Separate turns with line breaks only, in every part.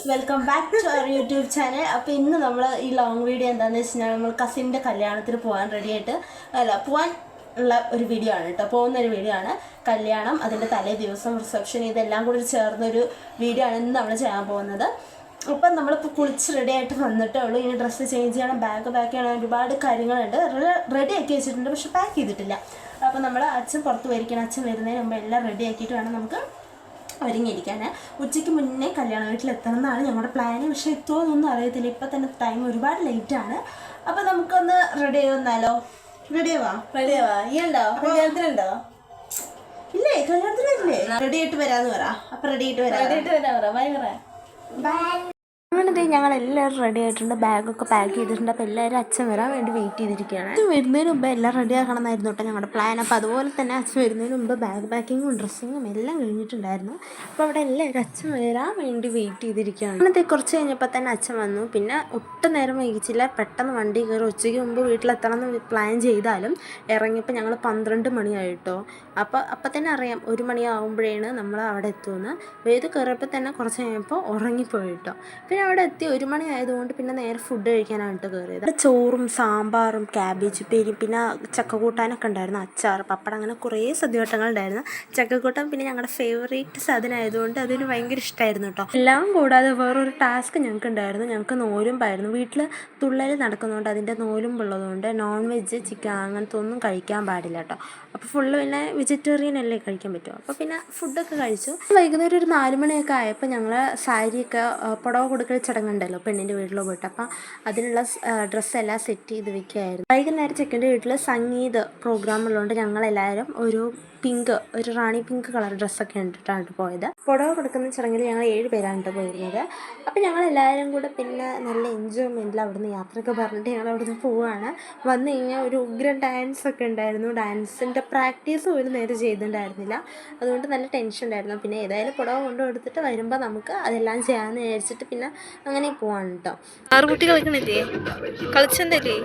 Welcome back to our YouTube channel. അപ്പോൾ ഇന്ന് നമ്മൾ ഈ ലോങ് വീഡിയോ എന്താണെന്ന് വെച്ച് കഴിഞ്ഞാൽ നമ്മൾ കസിൻ്റെ കല്യാണത്തിന് പോകാൻ റെഡിയായിട്ട് പോകാൻ ഉള്ള ഒരു വീഡിയോ ആണ് കേട്ടോ. പോകുന്നൊരു വീഡിയോ ആണ്. കല്യാണം, അതിൻ്റെ തലേ ദിവസം റിസപ്ഷൻ, ഇതെല്ലാം കൂടി ചേർന്നൊരു വീഡിയോ ആണ് ഇന്ന് നമ്മൾ ചെയ്യാൻ പോകുന്നത്. അപ്പം നമ്മളിപ്പോൾ കുളിച്ച് റെഡി ആയിട്ട് വന്നിട്ടേ ഉള്ളൂ. ഇനി ഡ്രസ്സ് ചേഞ്ച് ചെയ്യണം, ബാഗ് പാക്ക് ചെയ്യണം, ഒരുപാട് കാര്യങ്ങളുണ്ട്. റെഡി ആക്കി വെച്ചിട്ടുണ്ട്, പക്ഷെ പാക്ക് ചെയ്തിട്ടില്ല. അപ്പോൾ നമ്മൾ അച്ഛൻ പുറത്ത് വരിക്കണം. അച്ഛൻ വരുന്നതിന് മുമ്പ് എല്ലാം റെഡി ആക്കിയിട്ട് വേണം നമുക്ക് ഒരുങ്ങിയിരിക്കാൻ. ഉച്ചയ്ക്ക് മുന്നേ കല്യാണ വീട്ടിലെത്തണം എന്നാണ് ഞങ്ങളുടെ പ്ലാന്. പക്ഷേ എത്തുമോന്നൊന്നും അറിയത്തില്ല. ഇപ്പം തന്നെ ടൈം ഒരുപാട് ലേറ്റാണ്. അപ്പോൾ നമുക്കൊന്ന് റെഡി ആവുന്നാലോ? റെഡിയാവാ ഈ ഉണ്ടോ? കല്യാണത്തിനുണ്ടോ? ഇല്ലേ, കല്യാണത്തിനില്ലേ? റെഡി ആയിട്ട് വരാമെന്ന് പറ. അപ്പം റെഡി ആയിട്ട് വരാം. അങ്ങനത്തെ ഞങ്ങളെല്ലാവരും റെഡി ആയിട്ടുണ്ട്. ബാഗൊക്കെ പാക്ക് ചെയ്തിട്ടുണ്ട്. അപ്പോൾ എല്ലാവരും അച്ഛൻ വരാൻ വേണ്ടി വെയിറ്റ് ചെയ്തിരിക്കുകയാണ്. അച്ഛൻ വരുന്നതിന് മുമ്പ് എല്ലാം റെഡി ആക്കണം എന്നായിരുന്നു കേട്ടോ ഞങ്ങളുടെ പ്ലാൻ. അപ്പോൾ അതുപോലെ തന്നെ അച്ഛൻ വരുന്നതിന് മുമ്പ് ബാഗ് പാക്കിങ്ങും ഡ്രസ്സിങ്ങും എല്ലാം കഴിഞ്ഞിട്ടുണ്ടായിരുന്നു. അപ്പോൾ അവിടെ എല്ലാവരും അച്ഛൻ വരാൻ വേണ്ടി വെയിറ്റ് ചെയ്തിരിക്കുകയാണ്. അങ്ങനത്തെ കുറച്ച് കഴിഞ്ഞപ്പോൾ തന്നെ അച്ഛൻ വന്നു. പിന്നെ ഒട്ടും നേരം വൈകിച്ചില്ല, പെട്ടെന്ന് വണ്ടി കയറി. ഉച്ചയ്ക്ക് മുമ്പ് വീട്ടിലെത്തണം എന്ന് പ്ലാൻ ചെയ്താലും ഇറങ്ങിയപ്പോൾ ഞങ്ങൾ 12 മണിയായിട്ടോ. അപ്പോൾ തന്നെ അറിയാം 1 മണിയാകുമ്പോഴാണ് നമ്മൾ അവിടെ എത്തുമെന്ന്. വേദ കയറിയപ്പോൾ തന്നെ കുറച്ച് കഴിഞ്ഞപ്പോൾ ഉറങ്ങിപ്പോയിട്ടോ. പിന്നെ അവിടെ എത്തി 1 മണി ആയതുകൊണ്ട് പിന്നെ നേരെ ഫുഡ് കഴിക്കാനായിട്ട് കയറിയത്. ചോറും സാമ്പാറും ക്യാബേജ് ഉപ്പേരിയും പിന്നെ ചക്കക്കൂട്ടാനൊക്കെ ഉണ്ടായിരുന്നു, അച്ചാർ, പപ്പടം, അങ്ങനെ കുറേ സദ്യവട്ടങ്ങൾ ഉണ്ടായിരുന്നു. ചക്കക്കൂട്ടാൻ പിന്നെ ഞങ്ങളുടെ ഫേവറേറ്റ് സാധനമായതുകൊണ്ട് അതിന് ഭയങ്കര ഇഷ്ടമായിരുന്നു കേട്ടോ. എല്ലാം കൂടാതെ വേറൊരു ടാസ്ക് ഞങ്ങൾക്ക് ഉണ്ടായിരുന്നു. ഞങ്ങൾക്ക് നോലുമ്പായിരുന്നു. വീട്ടിൽ തുള്ളൽ നടക്കുന്നതുകൊണ്ട് അതിൻ്റെ നോലുമ്പുള്ളതുകൊണ്ട് നോൺ വെജ്, ചിക്കൻ അങ്ങനത്തെ ഒന്നും കഴിക്കാൻ പാടില്ല കേട്ടോ. അപ്പോൾ ഫുള്ള് പിന്നെ വെജിറ്റേറിയൻ അല്ലേ കഴിക്കാൻ പറ്റുമോ. അപ്പോൾ പിന്നെ ഫുഡൊക്കെ കഴിച്ചു. വൈകുന്നേരം ഒരു 4 മണിയൊക്കെ ആയപ്പോൾ ഞങ്ങൾ സാരിയൊക്കെ പുടവ കൊടുക്കൽ ചടങ്ങുണ്ടല്ലോ പെണ്ണിൻ്റെ വീട്ടിൽ പോയിട്ട്. അപ്പം അതിനുള്ള ഡ്രസ്സെല്ലാം സെറ്റ് ചെയ്ത് വെക്കുകയായിരുന്നു. വൈകുന്നേരം ചെക്കൻ്റെ വീട്ടിൽ സംഗീത പ്രോഗ്രാം ഉള്ളതുകൊണ്ട് ഞങ്ങളെല്ലാവരും ഒരു റാണി പിങ്ക് കളർ ഡ്രസ്സൊക്കെ ഇട്ടിട്ടാണ് പോയത്. പുടവ കൊടുക്കുന്ന ചടങ്ങിൽ ഞങ്ങൾ 7 പേരാണ് പോയിരുന്നത്. അപ്പോൾ ഞങ്ങളെല്ലാവരും കൂടെ പിന്നെ നല്ല എൻജോയ്മെൻറ്റിൽ അവിടുന്ന് യാത്രയൊക്കെ പറഞ്ഞിട്ട് ഞങ്ങൾ അവിടുന്ന് പോവുകയാണ്. വന്നു കഴിഞ്ഞാൽ ഒരു ഉഗ്രൻ ഡാൻസൊക്കെ ഉണ്ടായിരുന്നു. ഡാൻസിൻ്റെ പ്രാക്ടീസ് ഒരു നേരം ചെയ്തിട്ടുണ്ടായിരുന്നില്ല, അതുകൊണ്ട് നല്ല ടെൻഷൻ ഉണ്ടായിരുന്നു. പിന്നെ ഏതായാലും പുടവ കൊണ്ട് കൊടുത്തിട്ട് വരുമ്പോൾ നമുക്ക് അതെല്ലാം ചെയ്യാമെന്ന് വിചാരിച്ചിട്ട് പിന്നെ അങ്ങനെ പോവാണ് കേട്ടോ. 6 കുട്ടി കളിക്കണില്ലേ? കളിച്ചെന്തല്ലേ?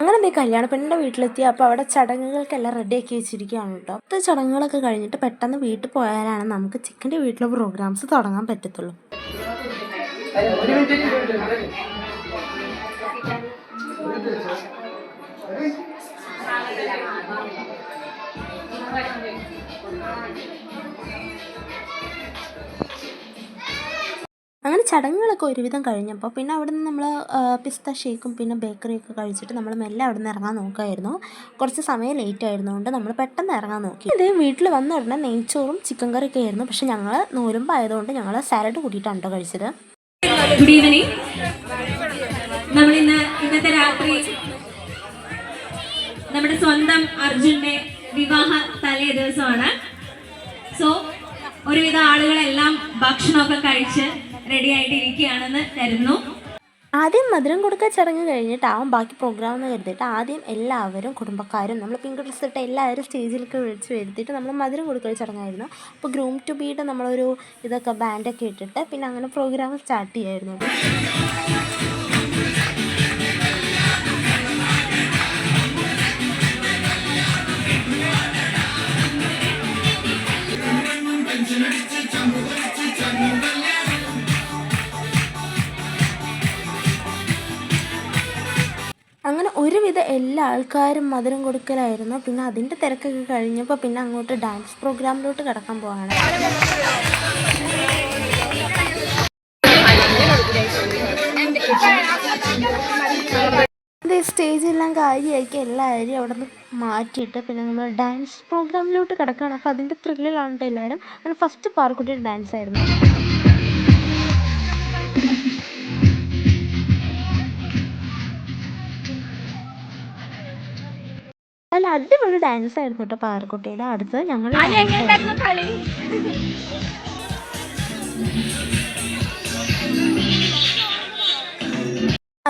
അങ്ങനെ കല്യാണ പെണ്ണിൻ്റെ വീട്ടിലെത്തി. അപ്പോൾ അവിടെ ചടങ്ങുകൾക്കെല്ലാം റെഡിയാക്കി വെച്ചിരിക്കുകയാണ് കേട്ടോ. അപ്പോൾ ചടങ്ങുകളൊക്കെ കഴിഞ്ഞിട്ട് പെട്ടെന്ന് വീട്ടിൽ പോയാലാണ് നമുക്ക് ചിക്കൻ്റെ വീട്ടിലെ പ്രോഗ്രാംസ് തുടങ്ങാൻ പറ്റത്തുള്ളൂ. അങ്ങനെ ചടങ്ങുകളൊക്കെ ഒരുവിധം കഴിഞ്ഞപ്പോൾ പിന്നെ അവിടെ നിന്ന് നമ്മൾ പിസ്ത ഷേക്കും പിന്നെ ബേക്കറിയൊക്കെ കഴിച്ചിട്ട് നമ്മൾ മെല്ലെ അവിടെ നിന്ന് ഇറങ്ങാൻ നോക്കുമായിരുന്നു. കുറച്ച് സമയം ലേറ്റ് ആയിരുന്നുകൊണ്ട് നമ്മൾ പെട്ടെന്ന് ഇറങ്ങാൻ നോക്കി. ഇത് വീട്ടിൽ വന്ന ഉടനെ നെയ്ച്ചോറും ചിക്കൻ കറിയൊക്കെ ആയിരുന്നു. പക്ഷെ ഞങ്ങൾ നോലുമ്പായതുകൊണ്ട് ഞങ്ങൾ സാലഡ് കൂട്ടിയിട്ടാണ് കേട്ടോ കഴിച്ചത്.
Good evening. ഇന്നത്തെ രാത്രി നമ്മുടെ സ്വന്തം അർജുൻ്റെ വിവാഹ തലേ ദിവസമാണ്. സോ ഒരുവിധ ആളുകളെല്ലാം ഭക്ഷണമൊക്കെ കഴിച്ച് റെഡി ആയിട്ട് ഇരിക്കുകയാണെന്ന് കരുതുന്നു.
ആദ്യം മധുരം കൊടുക്കാൻ ചടങ്ങ് കഴിഞ്ഞിട്ടാവും ബാക്കി പ്രോഗ്രാം എന്ന് കരുതിയിട്ട് ആദ്യം എല്ലാവരും കുടുംബക്കാരും നമ്മൾ പിങ്ക് ഡ്രസ്സ് ഇട്ട് എല്ലാവരും സ്റ്റേജിലൊക്കെ വിളിച്ച് വരുത്തിയിട്ട് നമ്മൾ മധുരം കൊടുക്കൽ ചടങ്ങായിരുന്നു. അപ്പോൾ ഗ്രൂം ടു ബീയുടെ നമ്മളൊരു ഇതൊക്കെ ബാൻഡൊക്കെ ഇട്ടിട്ട് പിന്നെ അങ്ങനെ പ്രോഗ്രാം സ്റ്റാർട്ട് ചെയ്യായിരുന്നു. അങ്ങനെ ഒരുവിധ എല്ലാ ആൾക്കാരും മധുരം കൊടുക്കലായിരുന്നു. പിന്നെ അതിൻ്റെ തിരക്കൊക്കെ കഴിഞ്ഞപ്പോൾ പിന്നെ അങ്ങോട്ട് ഡാൻസ് പ്രോഗ്രാമിലോട്ട് കിടക്കാൻ പോവാണ്. സ്റ്റേജെല്ലാം കാര്യമാക്കി എല്ലാവരും അവിടെ നിന്ന് മാറ്റിയിട്ട് പിന്നെ നമ്മൾ ഡാൻസ് പ്രോഗ്രാമിലോട്ട് കിടക്കുകയാണ്. അപ്പോൾ അതിൻ്റെ ത്രില്ലിലാണ് എല്ലാവരും. അങ്ങനെ ഫസ്റ്റ് പാർക്കുട്ടിയുടെ ഡാൻസ് ആയിരുന്നു. നല്ല അടിപൊളി ഡാൻസ് ആയിരുന്നു കേട്ടോ പാറക്കുട്ടിയുടെ. അടുത്ത് ഞങ്ങൾ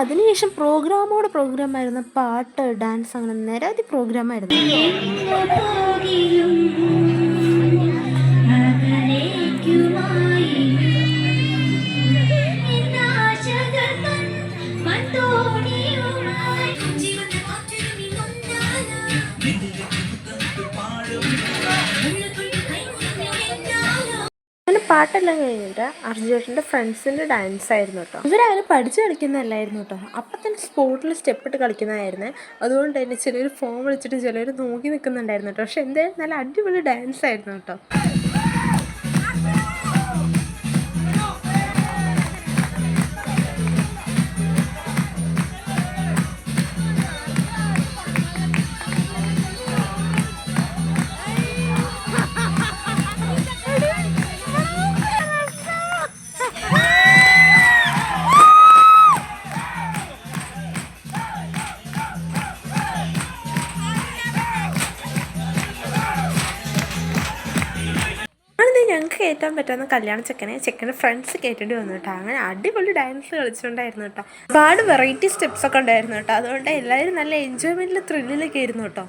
അതിനുശേഷം പ്രോഗ്രാമായിരുന്നു. പാട്ട്, ഡാൻസ്, അങ്ങനെ നിരവധി പ്രോഗ്രാമായിരുന്നു.
ുമായി
പാട്ടെല്ലാം കഴിഞ്ഞിട്ട് അർജുനേട്ടൻ്റെ ഫ്രണ്ട്സിൻ്റെ ഡാൻസ് ആയിരുന്നു കേട്ടോ. ഇവരാരും പഠിച്ച് കളിക്കുന്നതല്ലായിരുന്നു കേട്ടോ, അപ്പം തന്നെ സ്പോട്ടിൽ സ്റ്റെപ്പ് ഇട്ട് കളിക്കുന്നതായിരുന്നു. അതുകൊണ്ട് തന്നെ ചിലർ ഫോൺ വിളിച്ചിട്ട് ചിലർ നോക്കി നിൽക്കുന്നുണ്ടായിരുന്നു കേട്ടോ. പക്ഷെ എന്തായാലും നല്ല അടിപൊളി ഡാൻസ് ആയിരുന്നു കേട്ടോ. ഞങ്ങൾക്ക് കയറ്റാൻ പറ്റുന്ന കല്യാണ ചെക്കൻ്റെ ഫ്രണ്ട്സ് കയറ്റേണ്ടി വന്നു കേട്ടോ. അങ്ങനെ അടിപൊളി ഡാൻസ് കളിച്ചുകൊണ്ടായിരുന്നു കേട്ടോ. ഒരുപാട് വെറൈറ്റി സ്റ്റെപ്സ് ഒക്കെ ഉണ്ടായിരുന്നു കേട്ടോ. അതുകൊണ്ട് എല്ലാവരും നല്ല എൻജോയ്മെൻറ്റിൽ ത്രില്ലിലൊക്കെ ആയിരുന്നു കേട്ടോ.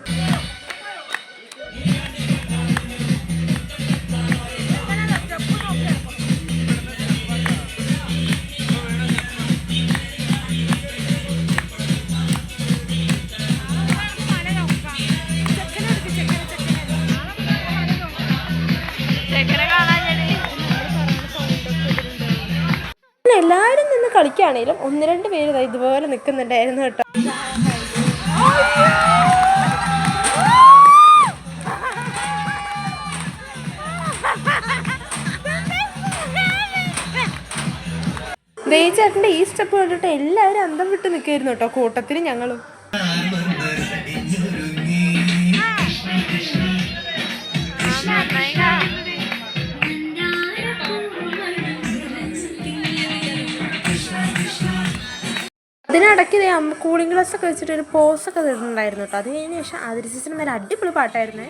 എല്ലാവരും നിന്ന് കളിക്കുകയാണെങ്കിലും 1-2 പേര് ഇതുപോലെ നിൽക്കുന്നുണ്ടായിരുന്നു കേട്ടോ. ദേചേട്ടൻ്റെ ഈ സ്റ്റെപ്പ് കണ്ടിട്ട് എല്ലാവരും അന്തം വിട്ട് നിൽക്കായിരുന്നു കേട്ടോ, കൂട്ടത്തിൽ ഞങ്ങളും. അതിനിടയ്ക്ക് കൂളിംഗ് ഗ്ലാസ് ഒക്കെ വെച്ചിട്ട് ഒരു പോസൊക്കെ ഇടുന്നുണ്ടായിരുന്നു കേട്ടോ. അത് കഴിഞ്ഞ ശേഷം ആതിരച്ചേച്ചിന് നല്ല അടിപൊളി പാട്ടായിരുന്നു.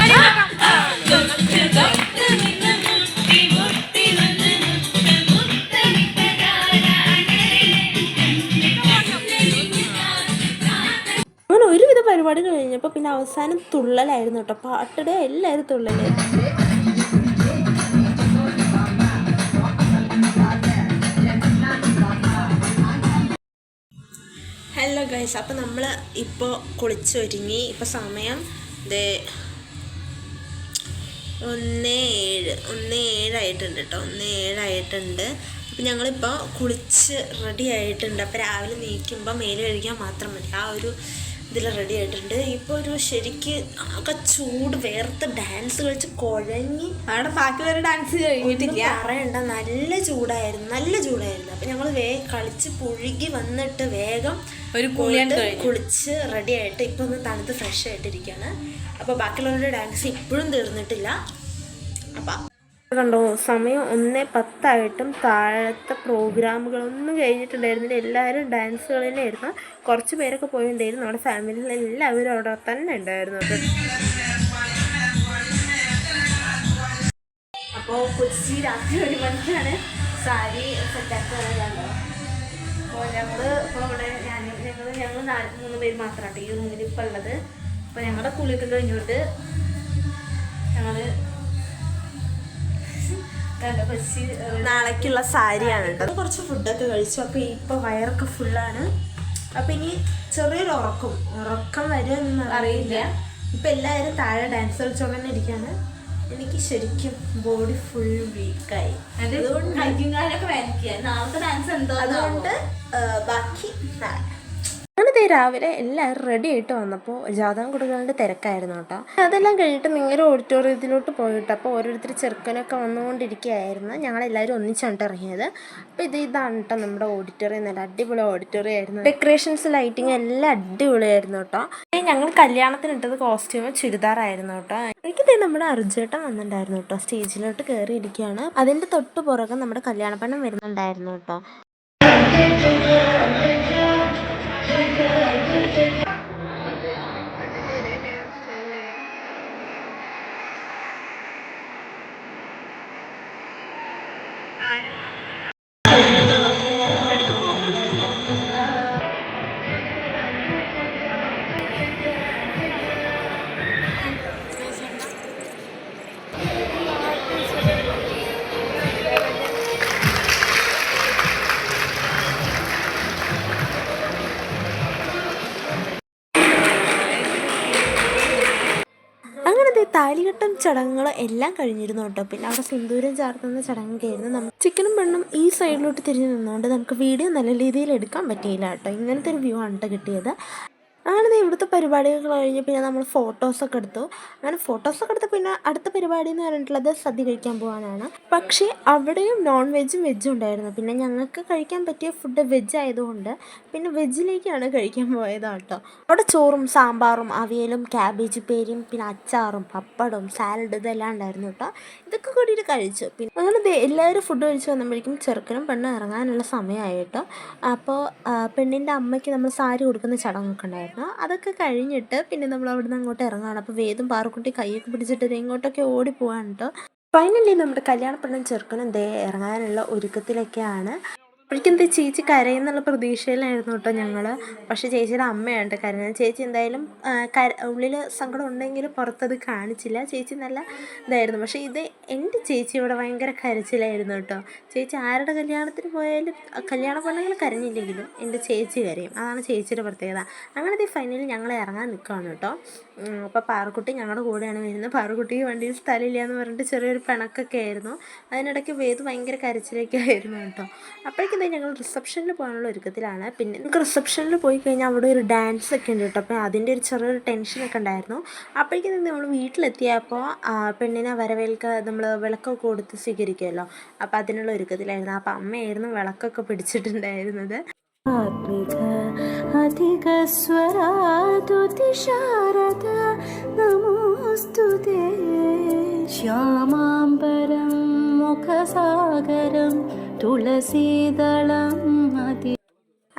അങ്ങനെ ഒരുവിധ പരിപാടി കഴിഞ്ഞപ്പോൾ പിന്നെ അവസാനം തുള്ളലായിരുന്നു കേട്ടോ. പാട്ടിടെ എല്ലാവരും തുള്ളലായിരുന്നു. ഹലോ ഗൈസ്, അപ്പോൾ നമ്മൾ ഇപ്പോൾ കുളിച്ചൊരുങ്ങി. ഇപ്പോൾ സമയം 1:07 ആയിട്ടുണ്ട് കേട്ടോ. 1:07 ആയിട്ടുണ്ട്. അപ്പോൾ ഞങ്ങളിപ്പോൾ കുളിച്ച് റെഡി ആയിട്ടുണ്ട്. അപ്പോൾ രാവിലെ നീക്കുമ്പോൾ മേല് കഴിക്കാൻ മാത്രം മതി, ആ ഒരു ഇതിൽ റെഡി ആയിട്ടുണ്ട്. ഇപ്പോൾ ഒരു ശരിക്ക് ആകെ ചൂട് വേർത്ത് ഡാൻസ് കളിച്ച് കുഴങ്ങി. അവിടെ ബാക്കിയുള്ളൊരു ഡാൻസ് കഴിഞ്ഞിട്ടില്ല, പറയണ്ട. നല്ല ചൂടായിരുന്നു. അപ്പോൾ ഞങ്ങൾ വേഗം കളിച്ച് പുഴുകി വന്നിട്ട് വേഗം ഒരു കുളിച്ച് റെഡി ആയിട്ട് ഇപ്പോൾ ഒന്ന് തണുത്ത് ഫ്രഷ് ആയിട്ടിരിക്കുകയാണ്. അപ്പോൾ ബാക്കിയുള്ളവരുടെ ഡാൻസ് ഇപ്പോഴും തീർന്നിട്ടില്ല. അപ്പം കണ്ടോ, സമയം 1:10 താഴത്തെ പ്രോഗ്രാമുകളൊന്നും കഴിഞ്ഞിട്ടുണ്ടായിരുന്നില്ല. എല്ലാവരും ഡാൻസുകളിലായിരുന്നു. കുറച്ച് പേരൊക്കെ പോയിട്ടുണ്ടായിരുന്നു. നമ്മുടെ ഫാമിലിയിൽ എല്ലാവരും അവിടെ തന്നെ ഉണ്ടായിരുന്നു. അപ്പോൾ കൊച്ചി രാത്രി 1 മണിക്കാണ് സാരി സെറ്റാക്കുന്നത്. അപ്പോൾ ഇപ്പോൾ ഇവിടെ ഞങ്ങൾ 3 പേര് മാത്രമാണ് ഈ റൂമിൽ ഇപ്പോൾ ഉള്ളത്. അപ്പോൾ ഞങ്ങളുടെ കുളിയൊക്കെ കഴിഞ്ഞിട്ട് ഞങ്ങൾ നാളേക്കുള്ള സാരിയാണ് കേട്ടോ. കുറച്ച് ഫുഡൊക്കെ കഴിച്ചു. അപ്പോൾ ഇപ്പോൾ വയറൊക്കെ ഫുള്ളാണ്. അപ്പോൾ ഇനി ചെറിയൊരു ഉറക്കം വരുമെന്ന് അറിയില്ല. ഇപ്പം എല്ലാവരും താഴെ ഡാൻസ് കളിച്ചോണ്ട് തന്നെ ഇരിക്കുകയാണ്. എനിക്ക് ശരിക്കും ബോഡി ഫുൾ വീക്കായി. അതുകൊണ്ട് നാളത്തെ ഡാൻസ് എന്തോ, അതുകൊണ്ട് ബാക്കി നാളെ. അങ്ങനത്തെ രാവിലെ എല്ലാവരും റെഡി ആയിട്ട് വന്നപ്പോൾ ജാതകം കൊടുക്കാണ്ട് തിരക്കായിരുന്നു കേട്ടോ. അതെല്ലാം കഴിഞ്ഞിട്ട് നേരെ ഓഡിറ്റോറിയത്തിലോട്ട് പോയിട്ട് അപ്പോൾ ഓരോരുത്തർ ചെറുക്കനൊക്കെ വന്നുകൊണ്ടിരിക്കുകയായിരുന്നു. ഞങ്ങളെല്ലാവരും ഒന്നിച്ചാണ് ഇറങ്ങിയത്. അപ്പോൾ ഇതാണ് കേട്ടോ നമ്മുടെ ഓഡിറ്റോറിയം. നല്ല അടിപൊളി ഓഡിറ്റോറിയം ആയിരുന്നു. ഡെക്കറേഷൻസ് ലൈറ്റിങ് എല്ലാം അടിപൊളിയായിരുന്നു കേട്ടോ. ഞങ്ങൾ കല്യാണത്തിന് ഇട്ടത് കോസ്റ്റ്യൂം ചുരിദാറായിരുന്നു കേട്ടോ. എനിക്കിതേ നമ്മുടെ അർജുനേട്ടൻ വന്നിട്ടുണ്ടായിരുന്നു കേട്ടോ. സ്റ്റേജിലോട്ട് കയറിയിരിക്കുകയാണ്. അതിൻ്റെ തൊട്ട് പുറകെ നമ്മുടെ കല്യാണപ്പണ്ണം വരുന്നുണ്ടായിരുന്നു കേട്ടോ. താലികെട്ടും ചടങ്ങുകൾ എല്ലാം കഴിഞ്ഞിരുന്നു കേട്ടോ. പിന്നെ അവിടെ സിന്ദൂരം ചാർത്തുന്ന ചടങ്ങൊക്കെ ആയിരുന്നു. നമ്മൾ ചിക്കനും പെണ്ണും ഈ സൈഡിലോട്ട് തിരിഞ്ഞ് നിന്നുകൊണ്ട് നമുക്ക് വീഡിയോ നല്ല രീതിയിൽ എടുക്കാൻ പറ്റിയില്ല കേട്ടോ. ഇങ്ങനത്തെ ഒരു വ്യൂ ആണ് കേട്ടോ കിട്ടിയത്. അങ്ങനെ ഇവിടുത്തെ പരിപാടികൾ കഴിഞ്ഞ് പിന്നെ നമ്മൾ ഫോട്ടോസൊക്കെ എടുത്തു. അങ്ങനെ ഫോട്ടോസൊക്കെ എടുത്ത് പിന്നെ അടുത്ത പരിപാടി എന്ന് പറഞ്ഞിട്ടുള്ളത് സദ്യ കഴിക്കാൻ പോകാനാണ്. പക്ഷേ അവിടെയും നോൺ വെജും വെജും ഉണ്ടായിരുന്നു. പിന്നെ ഞങ്ങൾക്ക് കഴിക്കാൻ പറ്റിയ ഫുഡ് വെജ് ആയതുകൊണ്ട് പിന്നെ വെജിലേക്കാണ് കഴിക്കാൻ പോയത് കേട്ടോ. അവിടെ ചോറും സാമ്പാറും അവിയലും ക്യാബേജ് പേരിയും പിന്നെ അച്ചാറും പപ്പടവും സാലഡ് ഇതെല്ലാം ഉണ്ടായിരുന്നു കേട്ടോ. ഇതൊക്കെ കൂടിയിട്ട് കഴിച്ചു. പിന്നെ അങ്ങനെ എല്ലാവരും ഫുഡ് കഴിച്ച് വന്നപ്പോഴേക്കും ചെറുക്കനും പെണ്ണും ഇറങ്ങാനുള്ള സമയമായി കേട്ടോ. അപ്പോൾ പെണ്ണിൻ്റെ അമ്മയ്ക്ക് നമ്മൾ സാരി കൊടുക്കുന്ന ചടങ്ങൊക്കെ ഉണ്ടായിരുന്നു. അതൊക്കെ കഴിഞ്ഞിട്ട് പിന്നെ നമ്മൾ അവിടുന്ന് അങ്ങോട്ട് ഇറങ്ങുകയാണ്. അപ്പോൾ വേദം പാറുക്കുട്ടി കൈയൊക്കെ പിടിച്ചിട്ട് ഇങ്ങോട്ടൊക്കെ ഓടി പോവാണ് കേട്ടോ. ഫൈനലി നമ്മുടെ കല്യാണ പെണ്ണും ചെറുക്കനും ഇറങ്ങാനുള്ള ഒരുക്കത്തിലൊക്കെയാണ്. അപ്പോഴേക്കും ചേച്ചി കരയെന്നുള്ള പ്രതീക്ഷയിലായിരുന്നു കേട്ടോ ഞങ്ങൾ. പക്ഷേ ചേച്ചിയുടെ അമ്മയാണ് കരഞ്ഞത്. ചേച്ചി എന്തായാലും ഉള്ളിൽ സങ്കടം ഉണ്ടെങ്കിലും പുറത്തത് കാണിച്ചില്ല. ചേച്ചി നല്ല ഇതായിരുന്നു. പക്ഷേ എൻ്റെ ചേച്ചി ഇവിടെ ഭയങ്കര കരച്ചിലായിരുന്നു കേട്ടോ. ചേച്ചി ആരുടെ കല്യാണത്തിന് പോയാലും കല്യാണ പെണ്ണുങ്ങൾ കരഞ്ഞില്ലെങ്കിലും എൻ്റെ ചേച്ചി കരയും. അതാണ് ചേച്ചിയുടെ പ്രത്യേകത. അങ്ങനെ ഫൈനലി ഞങ്ങൾ ഇറങ്ങാൻ നിൽക്കുകയാണ് കേട്ടോ. അപ്പോൾ പാറുക്കുട്ടി ഞങ്ങളുടെ കൂടെയാണ് വരുന്നത്. പാറുക്കുട്ടിക്ക് വണ്ടിയിൽ സ്ഥലമില്ല എന്ന് പറഞ്ഞിട്ട് ചെറിയൊരു പിണക്കൊക്കെ ആയിരുന്നു. അതിനിടയ്ക്ക് വേദ് ഭയങ്കര കരച്ചിലൊക്കെ ആയിരുന്നു കേട്ടോ. അപ്പോഴേക്കും ഞങ്ങൾ റിസപ്ഷനിൽ പോകാനുള്ള ഒരുക്കത്തിലാണ്. പിന്നെ നമുക്ക് റിസപ്ഷനിൽ പോയി കഴിഞ്ഞാൽ അവിടെ ഒരു ഡാൻസ് ഒക്കെ ഉണ്ട് കേട്ടോ. അപ്പോൾ അതിൻ്റെ ഒരു ചെറിയൊരു ടെൻഷനൊക്കെ ഉണ്ടായിരുന്നു. അപ്പോഴേക്കും നമ്മൾ വീട്ടിലെത്തിയപ്പോൾ പെണ്ണിനെ നമ്മൾ വിളക്കൊക്കെ കൊടുത്ത് സ്വീകരിക്കുമല്ലോ. അപ്പോൾ അതിനുള്ള ഒരുക്കത്തിലായിരുന്നു. അപ്പോൾ അമ്മയായിരുന്നു വിളക്കൊക്കെ പിടിച്ചിട്ടുണ്ടായിരുന്നത്. അധിക സ്വരാതുതിശാരദ നമോസ്തുതേ ശ്യാമാംബരം മുഖസാഗരം തുളസീദളം അതി.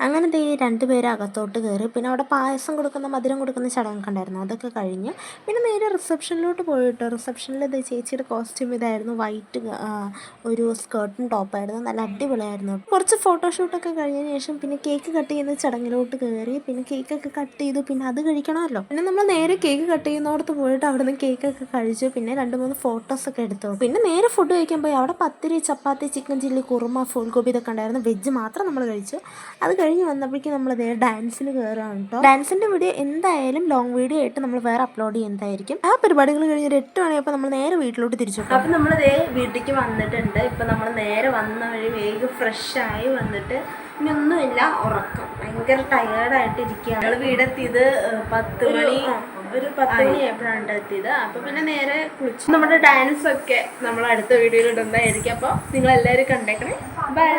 അങ്ങനെ രണ്ടുപേരും അകത്തോട്ട് കയറി. പിന്നെ അവിടെ പായസം കൊടുക്കുന്ന മധുരം കൊടുക്കുന്ന ചടങ്ങൊക്കെ ഉണ്ടായിരുന്നു. അതൊക്കെ കഴിഞ്ഞ് പിന്നെ നേരെ റിസപ്ഷനിലോട്ട് പോയിട്ട് റിസപ്ഷനിൽ ചേച്ചിയുടെ കോസ്റ്റ്യൂം ഇതായിരുന്നു. വൈറ്റ് ഒരു സ്കേർട്ടും ടോപ്പായിരുന്നു. നല്ല അടിപൊളിയായിരുന്നു. കുറച്ച് ഫോട്ടോഷൂട്ടൊക്കെ കഴിഞ്ഞതിന് ശേഷം പിന്നെ കേക്ക് കട്ട് ചെയ്യുന്ന ചടങ്ങിലോട്ട് കയറി. പിന്നെ കേക്കൊക്കെ കട്ട് ചെയ്തു. പിന്നെ അത് കഴിക്കണമല്ലോ. പിന്നെ നമ്മൾ നേരെ കേക്ക് കട്ട് ചെയ്യുന്നിടത്ത് പോയിട്ട് അവിടെ നിന്ന് കേക്കൊക്കെ കഴിച്ചു. പിന്നെ 2-3 ഫോട്ടോസൊക്കെ എടുത്തു. പിന്നെ നേരെ ഫുഡ് കഴിക്കാൻ പോയി. അവിടെ പത്തിരി, ചപ്പാത്തി, ചിക്കൻ ചില്ലി, കുറുമ, ഫുൾഗോബി ഇതൊക്കെ ഉണ്ടായിരുന്നു. വെജ് മാത്രം നമ്മൾ കഴിച്ചു. അത് കഴിഞ്ഞ് വന്നപ്പോഴേക്കും നമ്മൾ ഡാൻസിന് കയറുകയാണ് കേട്ടോ. ഡാൻസിൻ്റെ വീഡിയോ എന്തായാലും ലോങ് വീഡിയോ ആയിട്ട് നമ്മൾ വേറെ അപ്ലോഡ് ചെയ്യുന്നതായിരിക്കും. ആ പരിപാടികൾ കഴിഞ്ഞ് ഒരു 8 മണിയപ്പോൾ നമ്മൾ നേരെ വീട്ടിലോട്ട് തിരിച്ചു. അപ്പോൾ നമ്മൾ വീട്ടിലേക്ക് വന്നിട്ടുണ്ട്. ഇപ്പം നമ്മൾ നേരെ വന്ന വഴി വേഗം ഫ്രഷായി വന്നിട്ട് ഇനിയൊന്നുമില്ല, ഉറക്കം. ഭയങ്കര ടയേർഡായിട്ട് ഇരിക്കുകയാണ്. ഞങ്ങൾ വീടെത്തിയത് 10 മണി ആയപ്പോഴാണ് എത്തിയത്. അപ്പോൾ പിന്നെ നേരെ കുളിച്ചു. നമ്മുടെ ഡാൻസൊക്കെ നമ്മൾ അടുത്ത വീഡിയോയിൽ ഇടുന്നതായിരിക്കും. അപ്പോൾ നിങ്ങളെല്ലാവരും കണ്ടേക്കണേ. ബൈ.